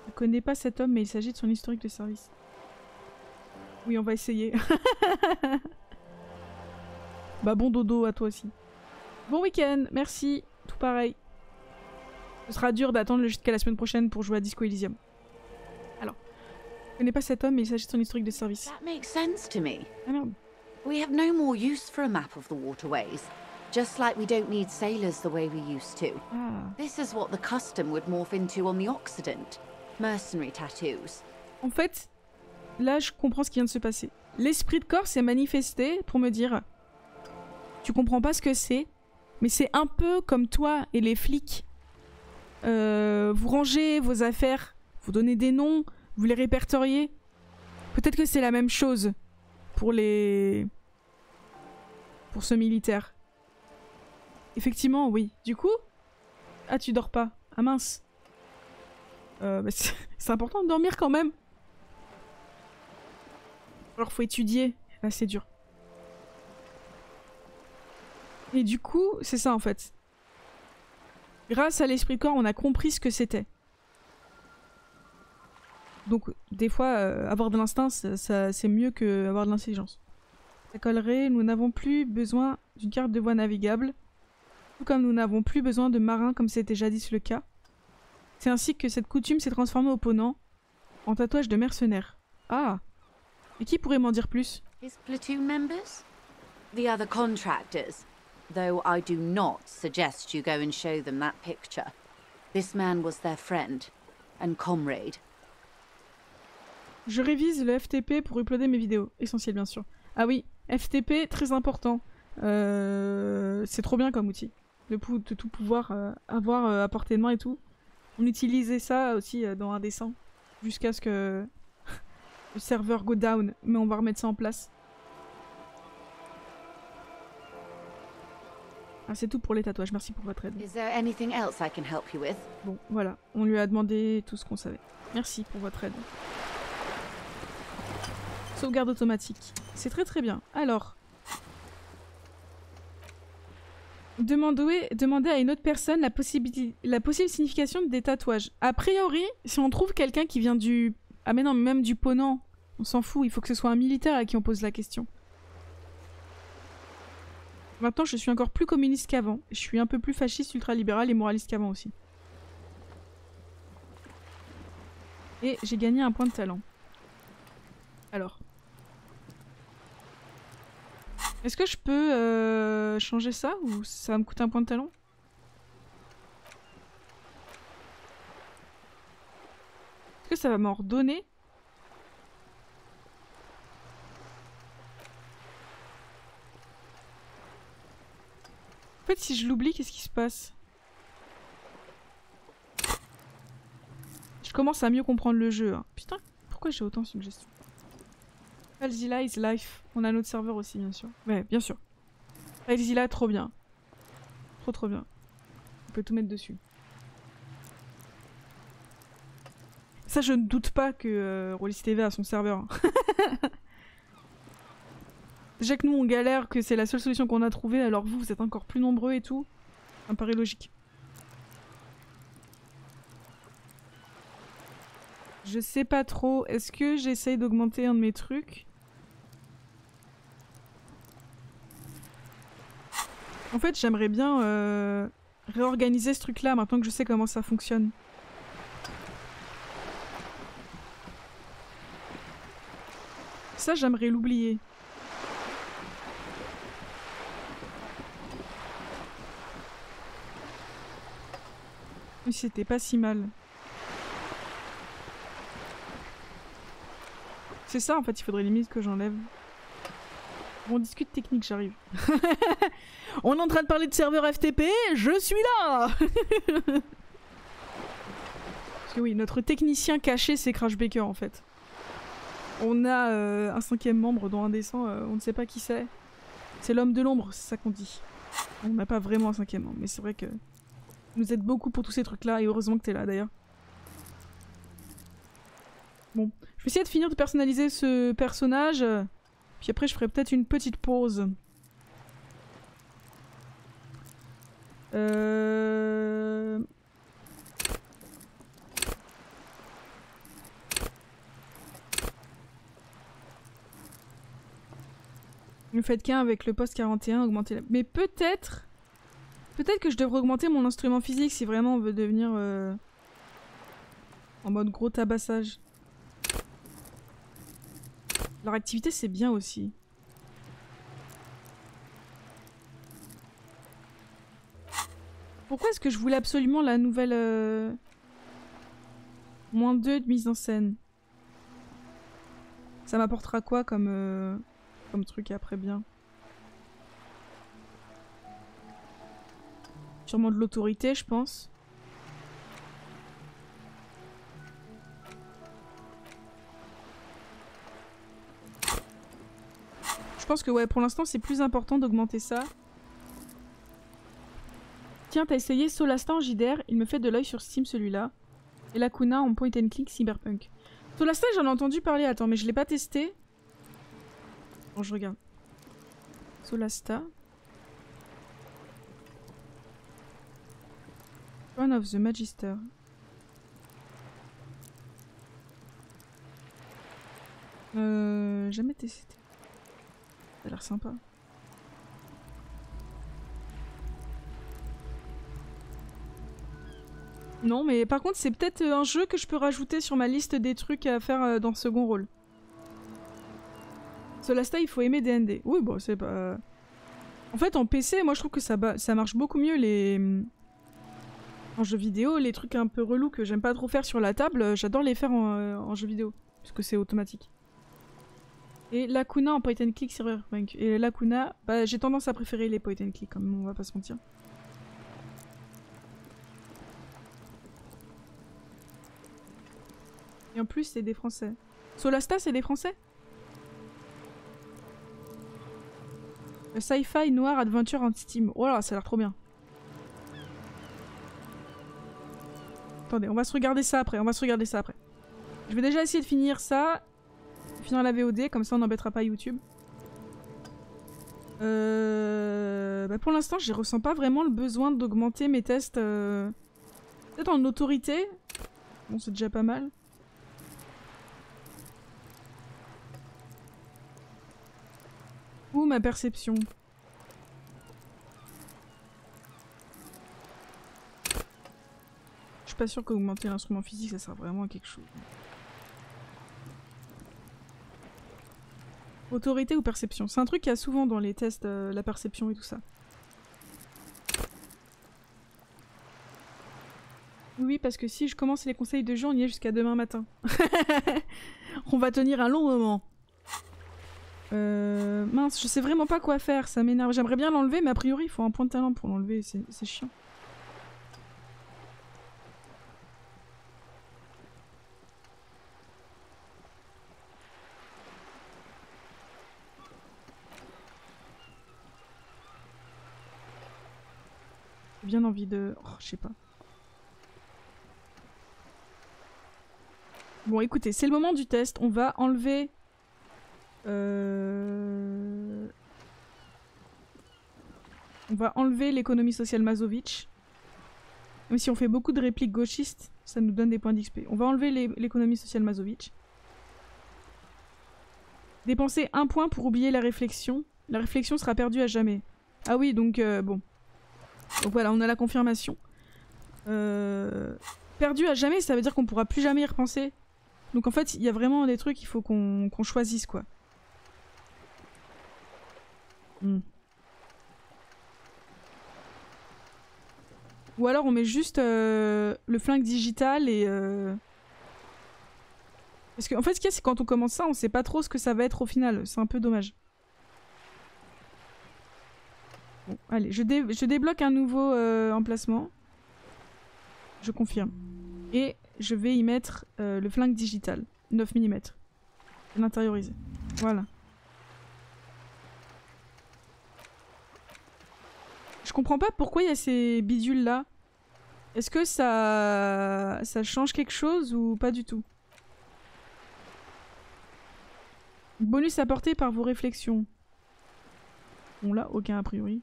Je ne connais pas cet homme, mais il s'agit de son historique de service. Oui, on va essayer. Bah bon dodo à toi aussi. Bon week-end, merci. Tout pareil. Ce sera dur d'attendre jusqu'à la semaine prochaine pour jouer à Disco Elysium. Alors, je connais pas cet homme, mais il s'agit de son historique de service. That makes sense to me. Ah merde. We have no more use for a map of the waterways. Just like we don't need sailors the way we used to. Ah. This is what the custom would morph into on the Occident. Mercenary tattoos. En fait, là je comprends ce qui vient de se passer. L'esprit de corps s'est manifesté pour me dire tu comprends pas ce que c'est, mais c'est un peu comme toi et les flics. Vous rangez vos affaires, vous donnez des noms, vous les répertoriez. Peut-être que c'est la même chose pour les... pour ce militaire. Effectivement, oui. Du coup... Ah, tu dors pas. Ah mince. C'est important de dormir quand même. Alors faut étudier. Là c'est dur. Et du coup, c'est ça en fait. Grâce à l'esprit de corps, on a compris ce que c'était. Donc des fois, avoir de l'instinct, c'est mieux qu'avoir de l'intelligence. Ça collerait, nous n'avons plus besoin d'une carte de voie navigable. Tout comme nous n'avons plus besoin de marins comme c'était jadis le cas. C'est ainsi que cette coutume s'est transformée au Ponant en tatouage de mercenaires. Ah! Et qui pourrait m'en dire plus? His platoon members? The other contractors. Though I do not suggest you go and show them that picture. This man was their friend and comrade. Je révise le FTP pour uploader mes vidéos. Essentiel bien sûr. Ah oui, FTP, très important. C'est trop bien comme outil. De tout pouvoir avoir à portée de main et tout. On utilisait ça aussi dans Indécent. Jusqu'à ce que le serveur go down. Mais on va remettre ça en place. Ah, c'est tout pour les tatouages. Merci pour votre aide. Is there anything else I can help you with? Bon, voilà. On lui a demandé tout ce qu'on savait. Merci pour votre aide. Sauvegarde automatique. C'est très très bien. Alors... Demandez à une autre personne la possible signification des tatouages. A priori, si on trouve quelqu'un qui vient du... Ah mais non, même du Ponant, on s'en fout, il faut que ce soit un militaire à qui on pose la question. Maintenant, je suis encore plus communiste qu'avant. Je suis un peu plus fasciste, ultralibéral et moraliste qu'avant aussi. Et j'ai gagné un point de talent. Alors... Est-ce que je peux changer ça ou ça va me coûter un point de talent? Est-ce que ça va m'en redonner? En fait, si je l'oublie, qu'est-ce qui se passe? Je commence à mieux comprendre le jeu. Hein. Putain, pourquoi j'ai autant de suggestions? FileZilla is life. On a notre serveur aussi, bien sûr. Ouais, bien sûr. FileZilla, trop bien. Trop bien. On peut tout mettre dessus. Ça, je ne doute pas que Rollis TV a son serveur. Déjà que nous, on galère, que c'est la seule solution qu'on a trouvée, alors vous êtes encore plus nombreux et tout. Ça me paraît logique. Je sais pas trop. Est-ce que j'essaye d'augmenter un de mes trucs? En fait, j'aimerais bien réorganiser ce truc-là maintenant que je sais comment ça fonctionne. Ça, j'aimerais l'oublier. Mais c'était pas si mal. C'est ça en fait, il faudrait limite que j'enlève. Bon, on discute technique, j'arrive. On est en train de parler de serveur FTP, je suis là. Parce que oui, notre technicien caché c'est Crash Baker en fait. On a un 5e membre dans Indécent, on ne sait pas qui c'est. C'est l'homme de l'ombre, c'est ça qu'on dit. On n'a pas vraiment un 5e membre, mais c'est vrai que... nous aide beaucoup pour tous ces trucs là, et heureusement que t'es là d'ailleurs. Bon, je vais essayer de finir de personnaliser ce personnage. Puis après, je ferai peut-être une petite pause. Le fait qu'un avec le poste 41 augmenter la... Mais peut-être que je devrais augmenter mon instrument physique si vraiment on veut devenir en mode gros tabassage. Leur activité c'est bien aussi. Pourquoi est-ce que je voulais absolument la nouvelle -2 de mise en scène? Ça m'apportera quoi comme truc après bien? Sûrement de l'autorité, je pense. Je pense que ouais, pour l'instant c'est plus important d'augmenter ça. Tiens, t'as essayé Solasta en JDR, il me fait de l'œil sur Steam celui-là. Et Lacuna en point and click Cyberpunk. Solasta j'en ai entendu parler, attends, mais je l'ai pas testé. Bon, je regarde. Solasta. One of the Magister. Jamais testé. Ça a l'air sympa. Non, mais par contre, c'est peut-être un jeu que je peux rajouter sur ma liste des trucs à faire dans le second rôle. Solasta, il faut aimer DND. Oui, bon, c'est pas... En fait, en PC, moi, je trouve que ça marche beaucoup mieux les... En jeu vidéo, les trucs un peu relous que j'aime pas trop faire sur la table, j'adore les faire en jeu vidéo. Puisque c'est automatique. Et Lacuna en point and click Cyberpunk. Et Lacuna, bah, j'ai tendance à préférer les point and click, quand même, on va pas se mentir. Et en plus, c'est des Français. Solasta, c'est des Français? Le sci-fi noir adventure en Steam. Oh là, ça a l'air trop bien. Attendez, on va se regarder ça après. Je vais déjà essayer de finir ça. Finir la VOD, comme ça on n'embêtera pas YouTube. Bah pour l'instant, je ressens pas vraiment le besoin d'augmenter mes tests. Peut-être en autorité. Bon, c'est déjà pas mal. Ou ma perception. Je suis pas sûre qu'augmenter l'instrument physique ça sert vraiment à quelque chose. Autorité ou perception? C'est un truc qu'il y a souvent dans les tests, la perception et tout ça. Oui, parce que si je commence les conseils de jeu, on y est jusqu'à demain matin. On va tenir un long moment. Mince, je sais vraiment pas quoi faire, ça m'énerve. J'aimerais bien l'enlever, mais a priori il faut un point de talent pour l'enlever, c'est chiant. J'ai bien envie de... Oh, je sais pas. Bon, écoutez, c'est le moment du test. On va enlever... On va enlever l'économie sociale Mazovitch. Même si on fait beaucoup de répliques gauchistes, ça nous donne des points d'XP. On va enlever l'économie sociale Mazovitch. Dépenser 1 point pour oublier la réflexion. La réflexion sera perdue à jamais. Ah oui, donc bon. Donc voilà, on a la confirmation. Perdu à jamais, ça veut dire qu'on pourra plus jamais y repenser. Donc en fait, il y a vraiment des trucs qu'il faut qu'on choisisse, quoi. Ou alors on met juste le flingue digital et... Parce qu'en fait, ce qu'il y a, c'est quand on commence ça, on sait pas trop ce que ça va être au final. C'est un peu dommage. Bon, allez, je débloque un nouveau emplacement. Je confirme. Et je vais y mettre le flingue digital. 9 mm. L'intérioriser. Voilà. Je comprends pas pourquoi il y a ces bidules là. Est-ce que ça change quelque chose ou pas du tout? Bonus apporté par vos réflexions. Bon là, aucun a priori.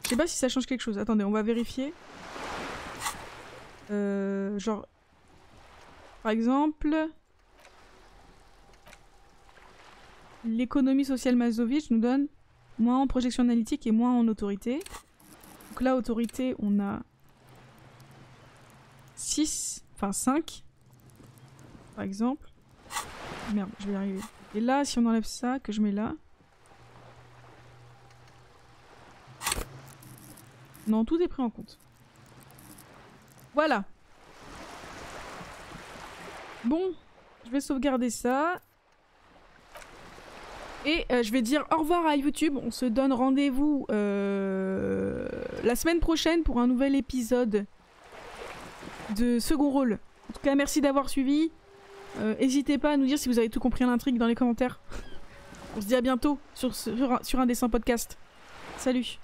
Je sais pas si ça change quelque chose. Attendez, on va vérifier. Genre... Par exemple... L'économie sociale Mazovitch nous donne moins en projection analytique et moins en autorité. Donc là, autorité, on a 6, enfin 5. Par exemple. Merde, je vais y arriver. Et là, si on enlève ça, que je mets là... Non, tout est pris en compte. Voilà. Bon, je vais sauvegarder ça. Et je vais dire au revoir à YouTube. On se donne rendez-vous la semaine prochaine pour un nouvel épisode de Second Rôle. En tout cas, merci d'avoir suivi. N'hésitez pas à nous dire si vous avez tout compris à l'intrigue dans les commentaires. On se dit à bientôt sur un des 100 podcasts. Salut!